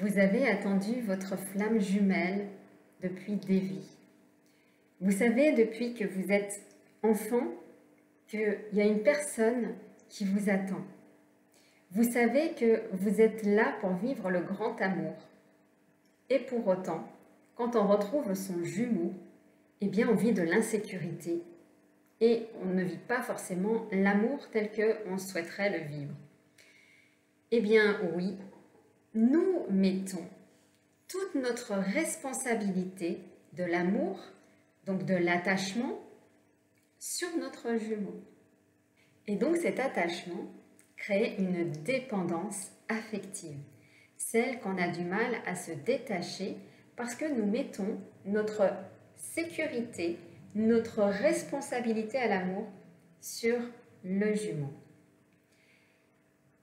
Vous avez attendu votre flamme jumelle depuis des vies. Vous savez depuis que vous êtes enfant qu'il y a une personne qui vous attend. Vous savez que vous êtes là pour vivre le grand amour. Et pour autant, quand on retrouve son jumeau, eh bien on vit de l'insécurité et on ne vit pas forcément l'amour tel qu'on souhaiterait le vivre. Eh bien oui, nous mettons toute notre responsabilité de l'amour, donc de l'attachement, sur notre jumeau. Et donc cet attachement crée une dépendance affective, celle qu'on a du mal à se détacher parce que nous mettons notre sécurité, notre responsabilité à l'amour sur le jumeau.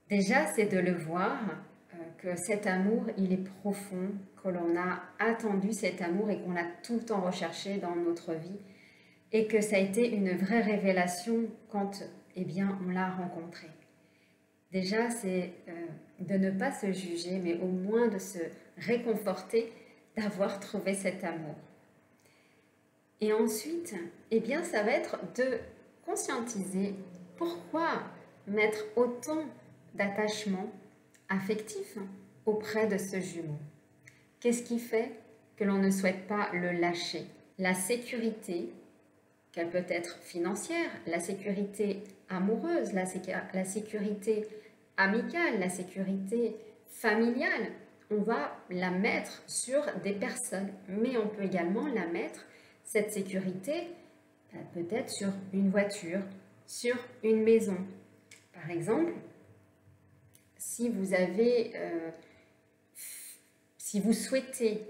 Déjà, c'est de le voir que cet amour, il est profond, que l'on a attendu cet amour et qu'on l'a tout le temps recherché dans notre vie et que ça a été une vraie révélation quand on l'a rencontré. Déjà, c'est de ne pas se juger, mais au moins de se réconforter d'avoir trouvé cet amour. Et ensuite, ça va être de conscientiser pourquoi mettre autant d'attachement affectif auprès de ce jumeau. Qu'est-ce qui fait que l'on ne souhaite pas le lâcher? La sécurité, qu'elle peut être financière, la sécurité amoureuse, la sécurité amicale, la sécurité familiale, on va la mettre sur des personnes, mais on peut également la mettre, cette sécurité, peut-être sur une voiture, sur une maison. Par exemple, si vous souhaitez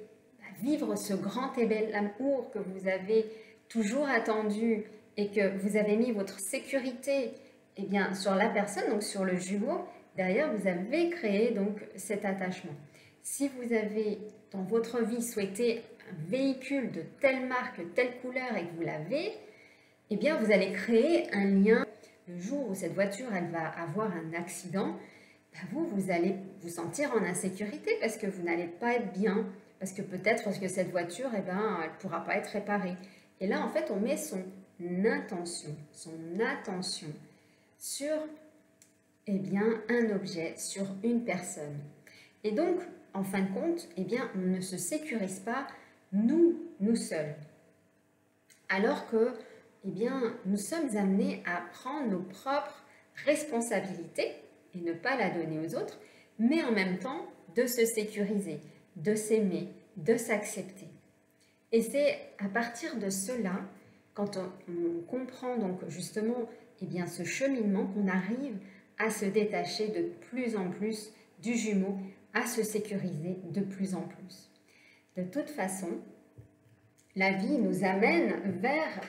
vivre ce grand et bel amour que vous avez toujours attendu et que vous avez mis votre sécurité sur la personne, donc sur le jumeau, derrière vous avez créé donc cet attachement. Si vous avez dans votre vie souhaité un véhicule de telle marque, telle couleur et que vous l'avez, vous allez créer un lien. Le jour où cette voiture elle va avoir un accident, vous allez vous sentir en insécurité parce que vous n'allez pas être bien, parce que peut-être que cette voiture, elle ne pourra pas être réparée. Et là, en fait, on met son attention sur un objet, sur une personne. Et donc, en fin de compte, on ne se sécurise pas nous seuls. Alors que nous sommes amenés à prendre nos propres responsabilités et ne pas la donner aux autres, mais en même temps de se sécuriser, de s'aimer, de s'accepter. Et c'est à partir de cela, quand on comprend donc justement ce cheminement, qu'on arrive à se détacher de plus en plus du jumeau, à se sécuriser de plus en plus. De toute façon, la vie nous amène vers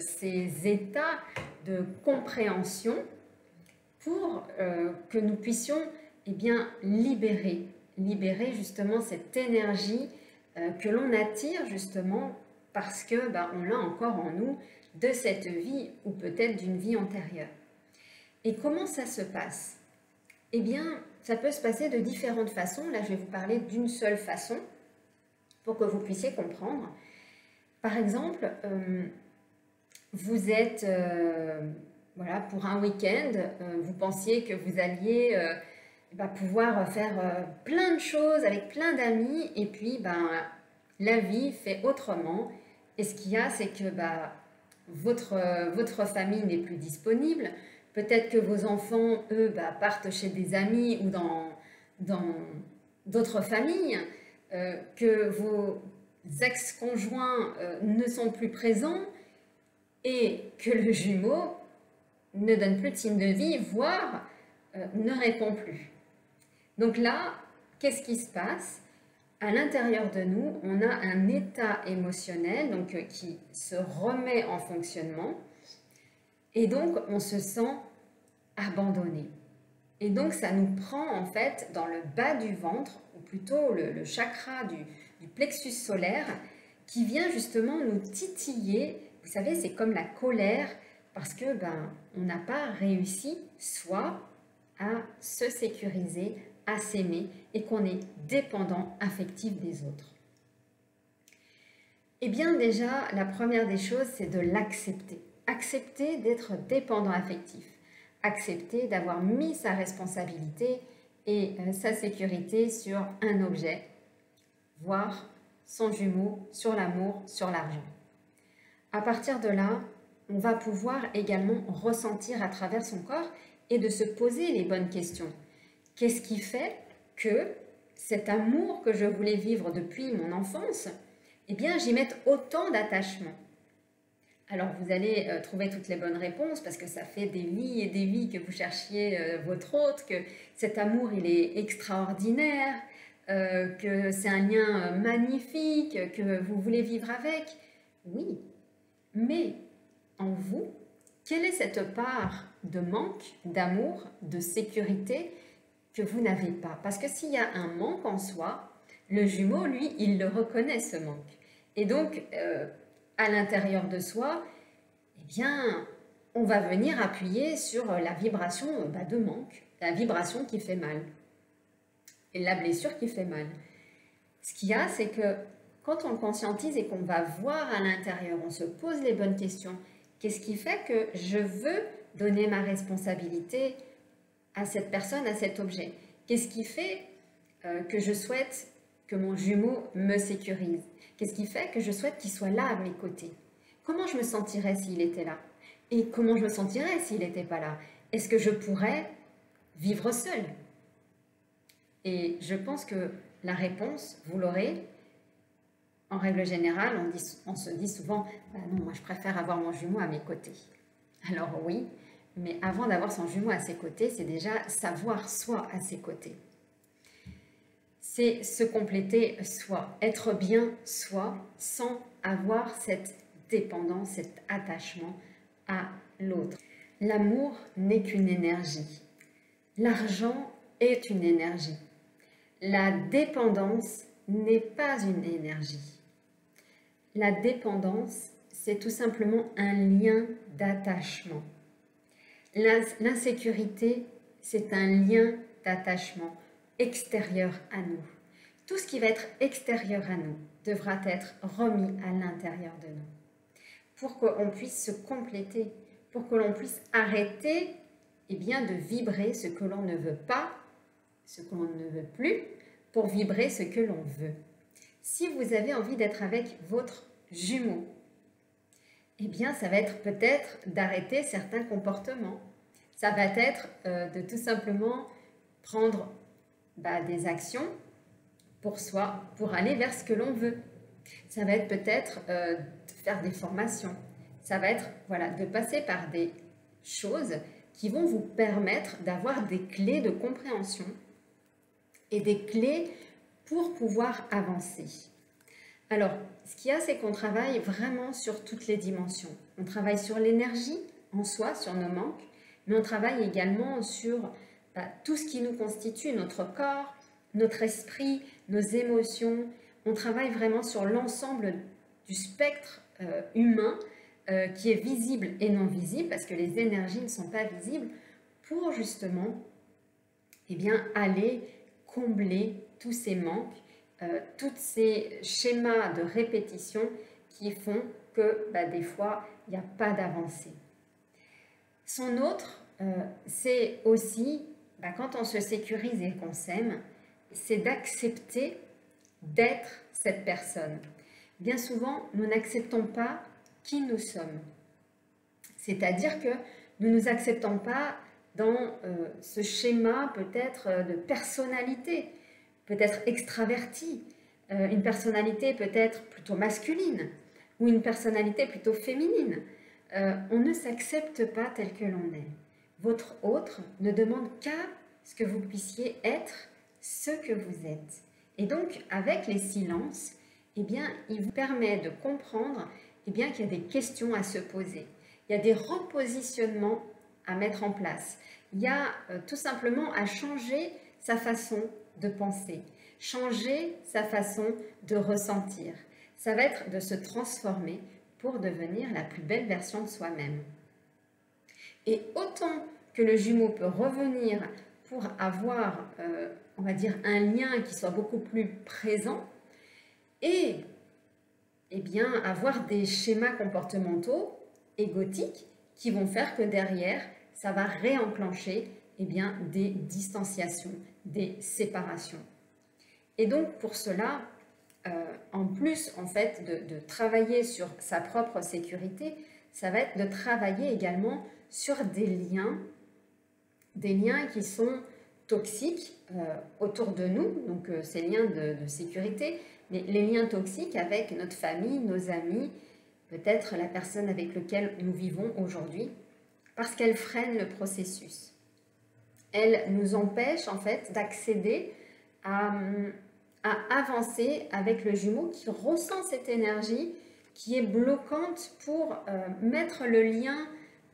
ces états de compréhension pour que nous puissions libérer justement cette énergie que l'on attire justement parce que on l'a encore en nous de cette vie ou peut-être d'une vie antérieure. Et comment ça se passe? Ça peut se passer de différentes façons. Là, je vais vous parler d'une seule façon pour que vous puissiez comprendre. Par exemple, vous êtes pour un week-end, vous pensiez que vous alliez pouvoir faire plein de choses avec plein d'amis et puis la vie fait autrement. Et ce qu'il y a, c'est que votre famille n'est plus disponible. Peut-être que vos enfants, eux, partent chez des amis ou dans d'autres familles, que vos ex-conjoints ne sont plus présents et que le jumeau ne donne plus de signe de vie, voire ne répond plus. Donc là, qu'est-ce qui se passe? À l'intérieur de nous, on a un état émotionnel qui se remet en fonctionnement et donc on se sent abandonné. Et donc ça nous prend en fait dans le bas du ventre, ou plutôt le chakra du plexus solaire, qui vient justement nous titiller. Vous savez, c'est comme la colère parce que on n'a pas réussi soit à se sécuriser, à s'aimer et qu'on est dépendant affectif des autres? Eh bien déjà, la première des choses, c'est de l'accepter. Accepter d'être dépendant affectif. Accepter d'avoir mis sa responsabilité et sa sécurité sur un objet, voire son jumeau, sur l'amour, sur l'argent. À partir de là, on va pouvoir également ressentir à travers son corps et de se poser les bonnes questions. Qu'est-ce qui fait que cet amour que je voulais vivre depuis mon enfance, eh bien, j'y mette autant d'attachement? Alors, vous allez trouver toutes les bonnes réponses parce que ça fait des vies et des vies que vous cherchiez votre autre, que cet amour, il est extraordinaire, que c'est un lien magnifique, que vous voulez vivre avec. Oui, mais en vous, quelle est cette part de manque, d'amour, de sécurité que vous n'avez pas? Parce que s'il y a un manque en soi, le jumeau, lui, il le reconnaît, ce manque. Et donc, à l'intérieur de soi, eh bien, on va venir appuyer sur la vibration de manque, la vibration qui fait mal, et la blessure qui fait mal. Ce qu'il y a, c'est que quand on le conscientise et qu'on va voir à l'intérieur, on se pose les bonnes questions. Qu'est-ce qui fait que je veux donner ma responsabilité à cette personne, à cet objet? Qu'est-ce qui fait que je souhaite que mon jumeau me sécurise? Qu'est-ce qui fait que je souhaite qu'il soit là à mes côtés? Comment je me sentirais s'il était là? Et comment je me sentirais s'il n'était pas là? Est-ce que je pourrais vivre seule? Et je pense que la réponse, vous l'aurez. En règle générale, on se dit souvent « non, moi je préfère avoir mon jumeau à mes côtés ». Alors oui, mais avant d'avoir son jumeau à ses côtés, c'est déjà savoir soi à ses côtés. C'est se compléter soi, être bien soi sans avoir cette dépendance, cet attachement à l'autre. L'amour n'est qu'une énergie. L'argent est une énergie. La dépendance n'est pas une énergie. La dépendance, c'est tout simplement un lien d'attachement. L'insécurité, c'est un lien d'attachement extérieur à nous. Tout ce qui va être extérieur à nous devra être remis à l'intérieur de nous pour qu'on puisse se compléter, pour que l'on puisse arrêter de vibrer ce que l'on ne veut pas, ce que l'on ne veut plus, pour vibrer ce que l'on veut. Si vous avez envie d'être avec votre jumeau, eh bien, ça va être peut-être d'arrêter certains comportements. Ça va être de tout simplement prendre des actions pour soi, pour aller vers ce que l'on veut. Ça va être peut-être de faire des formations. Ça va être de passer par des choses qui vont vous permettre d'avoir des clés de compréhension et des clés pour pouvoir avancer. Alors, ce qu'il y a, c'est qu'on travaille vraiment sur toutes les dimensions. On travaille sur l'énergie en soi, sur nos manques, mais on travaille également sur tout ce qui nous constitue, notre corps, notre esprit, nos émotions. On travaille vraiment sur l'ensemble du spectre humain qui est visible et non visible, parce que les énergies ne sont pas visibles, pour justement aller combler tous ces manques, tous ces schémas de répétition qui font que des fois, il n'y a pas d'avancée. Son autre, c'est aussi, quand on se sécurise et qu'on s'aime, c'est d'accepter d'être cette personne. Bien souvent, nous n'acceptons pas qui nous sommes. C'est-à-dire que nous ne nous acceptons pas dans ce schéma peut-être de personnalité, peut-être extravertie, une personnalité peut-être plutôt masculine ou une personnalité plutôt féminine. On ne s'accepte pas tel que l'on est. Votre autre ne demande qu'à ce que vous puissiez être ce que vous êtes. Et donc, avec les silences, il vous permet de comprendre qu'il y a des questions à se poser. Il y a des repositionnements à mettre en place. Il y a tout simplement à changer sa façon de penser, changer sa façon de ressentir. Ça va être de se transformer pour devenir la plus belle version de soi-même. Et autant que le jumeau peut revenir pour avoir on va dire, un lien qui soit beaucoup plus présent et eh bien, avoir des schémas comportementaux égotiques qui vont faire que derrière, ça va réenclencher eh bien, des distanciations, des séparations. Et donc, pour cela, en plus en fait de travailler sur sa propre sécurité, ça va être de travailler également sur des liens qui sont toxiques autour de nous, donc ces liens de sécurité, mais les liens toxiques avec notre famille, nos amis, peut-être la personne avec laquelle nous vivons aujourd'hui, parce qu'elle freine le processus. Elle nous empêche en fait d'accéder à avancer avec le jumeau qui ressent cette énergie qui est bloquante pour mettre le lien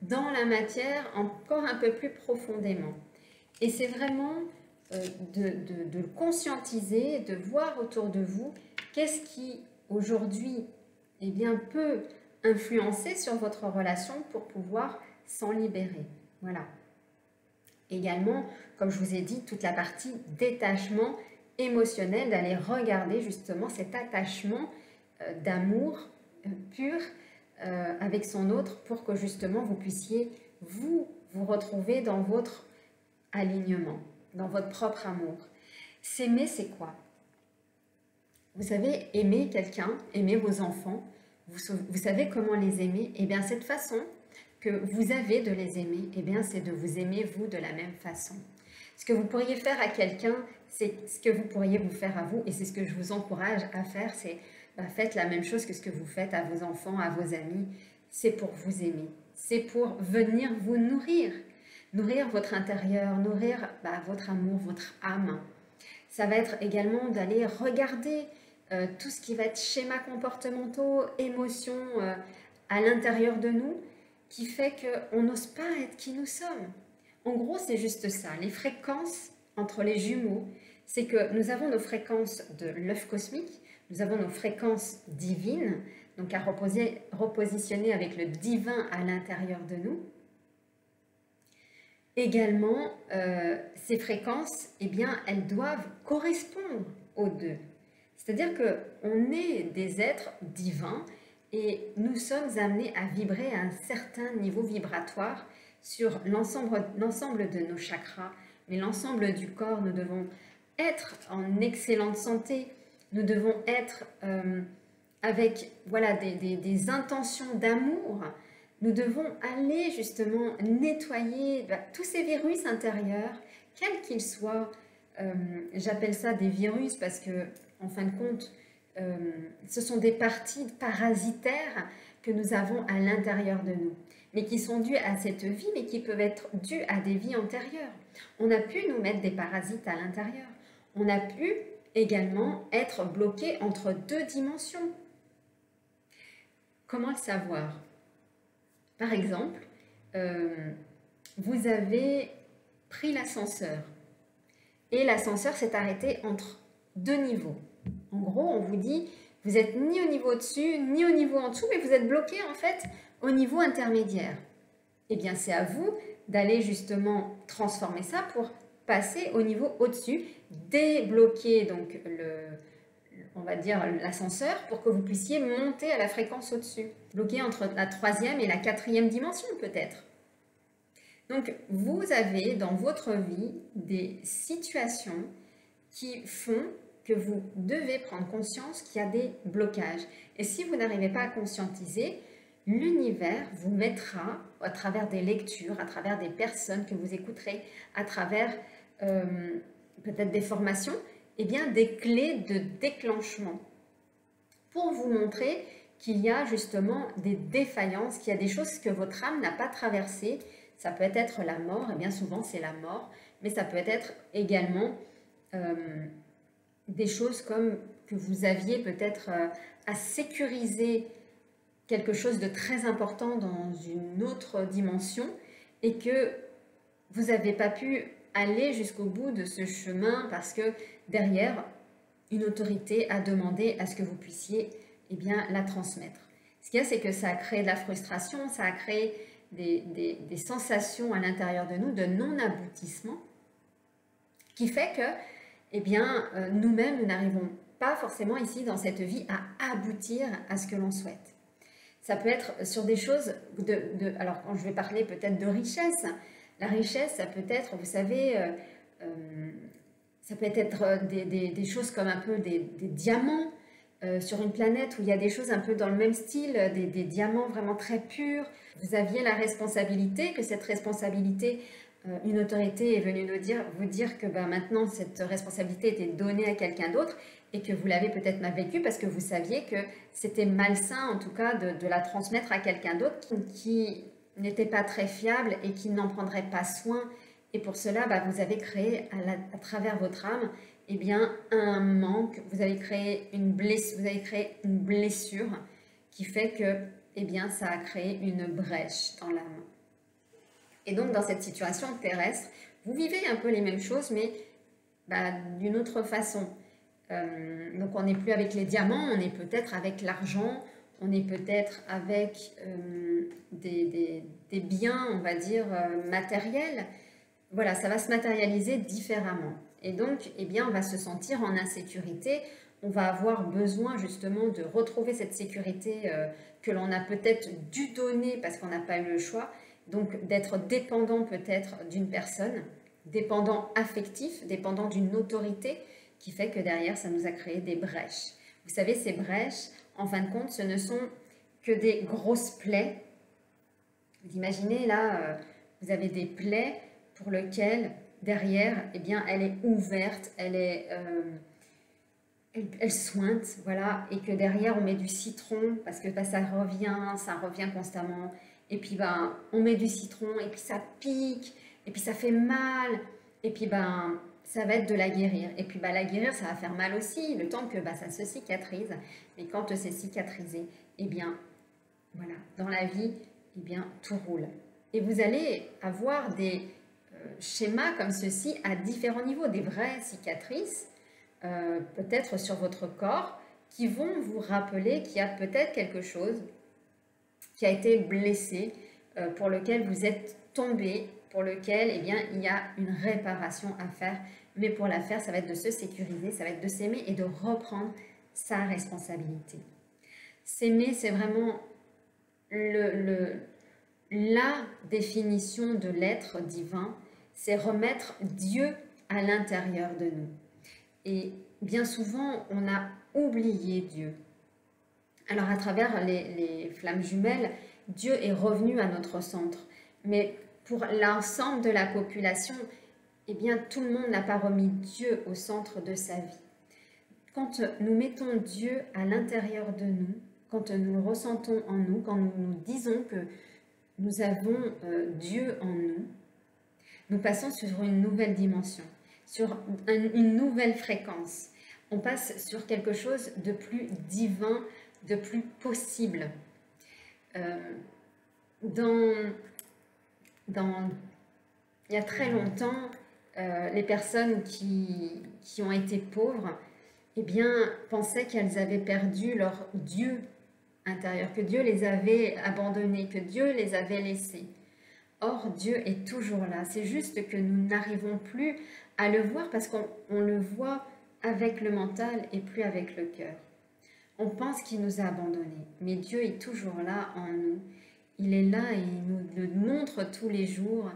dans la matière encore un peu plus profondément. Et c'est vraiment de le conscientiser, de voir autour de vous qu'est-ce qui aujourd'hui eh bien, peut influencer sur votre relation pour pouvoir s'en libérer. Voilà. Également, comme je vous ai dit, toute la partie détachement émotionnel, d'aller regarder justement cet attachement d'amour pur avec son autre pour que justement vous puissiez vous retrouver dans votre alignement, dans votre propre amour. S'aimer, c'est quoi? Vous savez, aimer quelqu'un, aimer vos enfants, vous savez comment les aimer? Et bien cette façon que vous avez de les aimer, et bien c'est de vous aimer vous de la même façon. Ce que vous pourriez faire à quelqu'un, c'est ce que vous pourriez vous faire à vous, et c'est ce que je vous encourage à faire, c'est faites la même chose que ce que vous faites à vos enfants, à vos amis, c'est pour vous aimer, c'est pour venir vous nourrir votre intérieur, nourrir votre amour, votre âme. Ça va être également d'aller regarder tout ce qui va être schémas comportementaux, émotions à l'intérieur de nous, qui fait qu'on n'ose pas être qui nous sommes. En gros, c'est juste ça. Les fréquences entre les jumeaux, c'est que nous avons nos fréquences de l'œuf cosmique, nous avons nos fréquences divines, donc à repositionner avec le divin à l'intérieur de nous. Également, ces fréquences, eh bien, elles doivent correspondre aux deux. C'est-à-dire qu'on est des êtres divins et nous sommes amenés à vibrer à un certain niveau vibratoire sur l'ensemble de nos chakras, mais l'ensemble du corps. Nous devons être en excellente santé, nous devons être avec voilà, des intentions d'amour. Nous devons aller justement nettoyer tous ces virus intérieurs, quels qu'ils soient. J'appelle ça des virus parce que, en fin de compte, ce sont des parties parasitaires que nous avons à l'intérieur de nous, mais qui sont dues à cette vie, mais qui peuvent être dues à des vies antérieures. On a pu nous mettre des parasites à l'intérieur. On a pu également être bloqué entre deux dimensions. Comment le savoir? Par exemple, vous avez pris l'ascenseur et l'ascenseur s'est arrêté entre deux niveaux. En gros, on vous dit, vous n'êtes ni au niveau au-dessus, ni au niveau en dessous, mais vous êtes bloqué en fait au niveau intermédiaire. Eh bien, c'est à vous d'aller justement transformer ça pour passer au niveau au-dessus, débloquer donc on va dire l'ascenseur pour que vous puissiez monter à la fréquence au-dessus. Bloqué entre la 3e et la 4e dimension peut-être. Donc, vous avez dans votre vie des situations qui font que vous devez prendre conscience qu'il y a des blocages. Et si vous n'arrivez pas à conscientiser, l'univers vous mettra, à travers des lectures, à travers des personnes que vous écouterez, à travers peut-être des formations, eh bien, des clés de déclenchement pour vous montrer qu'il y a justement des défaillances, qu'il y a des choses que votre âme n'a pas traversées. Ça peut être la mort, et bien souvent c'est la mort, mais ça peut être également des choses comme que vous aviez peut-être à sécuriser quelque chose de très important dans une autre dimension et que vous n'avez pas pu aller jusqu'au bout de ce chemin parce que derrière, une autorité a demandé à ce que vous puissiez eh bien, la transmettre. Ce qu'il y a, c'est que ça a créé de la frustration, ça a créé des sensations à l'intérieur de nous de non-aboutissement qui fait que eh bien, nous-mêmes, nous n'arrivons pas forcément ici dans cette vie à aboutir à ce que l'on souhaite. Ça peut être sur des choses alors quand je vais parler peut-être de richesse, la richesse, ça peut être, vous savez, ça peut être des choses comme un peu des diamants sur une planète où il y a des choses un peu dans le même style, des diamants vraiment très purs. Vous aviez la responsabilité, que cette responsabilité, une autorité est venue vous dire que maintenant cette responsabilité était donnée à quelqu'un d'autre et que vous l'avez peut-être mal vécu parce que vous saviez que c'était malsain en tout cas de la transmettre à quelqu'un d'autre qui n'était pas très fiable et qui n'en prendrait pas soin. Et pour cela, vous avez créé à travers votre âme eh bien, un manque, vous avez créé une blessure qui fait que eh bien, ça a créé une brèche dans l'âme. Et donc, dans cette situation terrestre, vous vivez un peu les mêmes choses, mais d'une autre façon. Donc, on n'est plus avec les diamants, on est peut-être avec l'argent, on est peut-être avec des biens, on va dire, matériels. Voilà, ça va se matérialiser différemment. Et donc, eh bien, on va se sentir en insécurité. On va avoir besoin justement de retrouver cette sécurité que l'on a peut-être dû donner parce qu'on n'a pas eu le choix. Donc, d'être dépendant peut-être d'une personne, dépendant affectif, dépendant d'une autorité qui fait que derrière, ça nous a créé des brèches. Vous savez, ces brèches, en fin de compte, ce ne sont que des grosses plaies. Vous imaginez, là, vous avez des plaies pour lesquelles, derrière, eh bien, elle est ouverte, elle sointe, voilà, et que derrière, on met du citron, parce que ça revient constamment, et puis, on met du citron, et puis ça pique, et puis ça fait mal, et puis, ça va être de la guérir. Et puis, la guérir, ça va faire mal aussi, le temps que ça se cicatrise. Mais quand c'est cicatrisé, eh bien, voilà, dans la vie, eh bien, tout roule. Et vous allez avoir des schémas comme ceci à différents niveaux, des vraies cicatrices, peut-être sur votre corps, qui vont vous rappeler qu'il y a peut-être quelque chose qui a été blessé, pour lequel vous êtes tombé, pour lequel eh bien, il y a une réparation à faire. Mais pour la faire, ça va être de se sécuriser, ça va être de s'aimer et de reprendre sa responsabilité. S'aimer, c'est vraiment la définition de l'être divin, c'est remettre Dieu à l'intérieur de nous. Et bien souvent, on a oublié Dieu. Alors à travers les flammes jumelles, Dieu est revenu à notre centre. Mais pour l'ensemble de la population, eh bien tout le monde n'a pas remis Dieu au centre de sa vie. Quand nous mettons Dieu à l'intérieur de nous, quand nous le ressentons en nous, quand nous nous disons que nous avons Dieu en nous, nous passons sur une nouvelle dimension, sur une nouvelle fréquence. On passe sur quelque chose de plus divin, de plus possible. Il y a très longtemps, les personnes qui ont été pauvres, eh bien, pensaient qu'elles avaient perdu leur Dieu intérieur, que Dieu les avait abandonnés, que Dieu les avait laissés. Or, Dieu est toujours là. C'est juste que nous n'arrivons plus à le voir parce qu'on le voit avec le mental et plus avec le cœur. On pense qu'il nous a abandonnés, mais Dieu est toujours là en nous. Il est là et il nous le montre tous les jours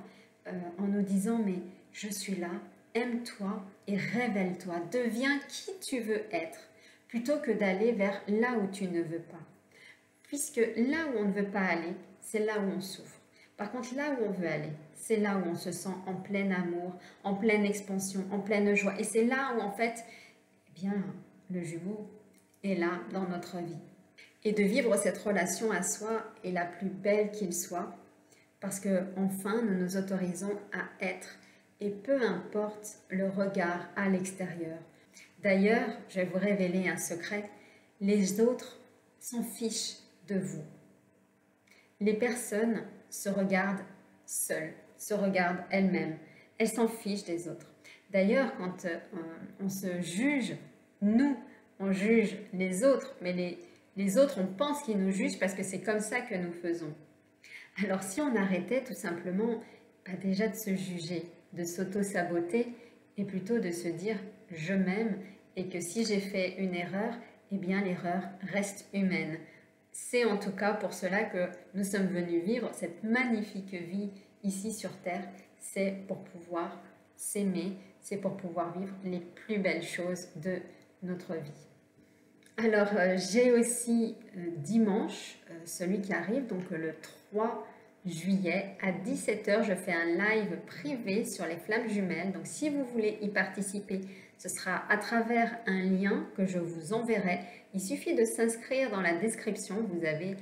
en nous disant « mais je suis là, aime-toi et révèle-toi, deviens qui tu veux être, plutôt que d'aller vers là où tu ne veux pas. » Puisque là où on ne veut pas aller, c'est là où on souffre. Par contre, là où on veut aller, c'est là où on se sent en plein amour, en pleine expansion, en pleine joie. Et c'est là où, en fait, eh bien, le jumeau est là dans notre vie. Et de vivre cette relation à soi est la plus belle qu'il soit, parce qu'enfin, nous nous autorisons à être, et peu importe le regard à l'extérieur. D'ailleurs, je vais vous révéler un secret, les autres s'en fichent de vous. Les personnes se regardent seules, se regardent elles-mêmes. Elles s'en fichent des autres. D'ailleurs, quand on se juge, nous, on juge les autres, mais les autres, on pense qu'ils nous jugent parce que c'est comme ça que nous faisons. Alors, si on arrêtait tout simplement déjà de se juger, de s'auto-saboter, et plutôt de se dire je m'aime et que si j'ai fait une erreur, eh bien l'erreur reste humaine. C'est en tout cas pour cela que nous sommes venus vivre cette magnifique vie ici sur Terre. C'est pour pouvoir s'aimer, c'est pour pouvoir vivre les plus belles choses de notre vie. Alors, j'ai aussi dimanche, celui qui arrive, donc le 3 juillet, à 17 h, je fais un live privé sur les flammes jumelles. Donc, si vous voulez y participer, ce sera à travers un lien que je vous enverrai. Il suffit de s'inscrire dans la description. Vous avez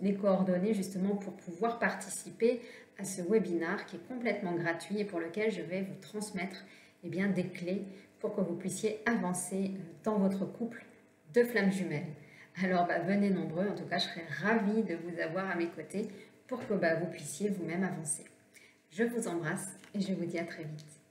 les coordonnées justement pour pouvoir participer à ce webinaire qui est complètement gratuit et pour lequel je vais vous transmettre des clés pour que vous puissiez avancer dans votre couple de flammes jumelles. Alors venez nombreux, en tout cas je serai ravie de vous avoir à mes côtés pour que vous puissiez vous-même avancer. Je vous embrasse et je vous dis à très vite.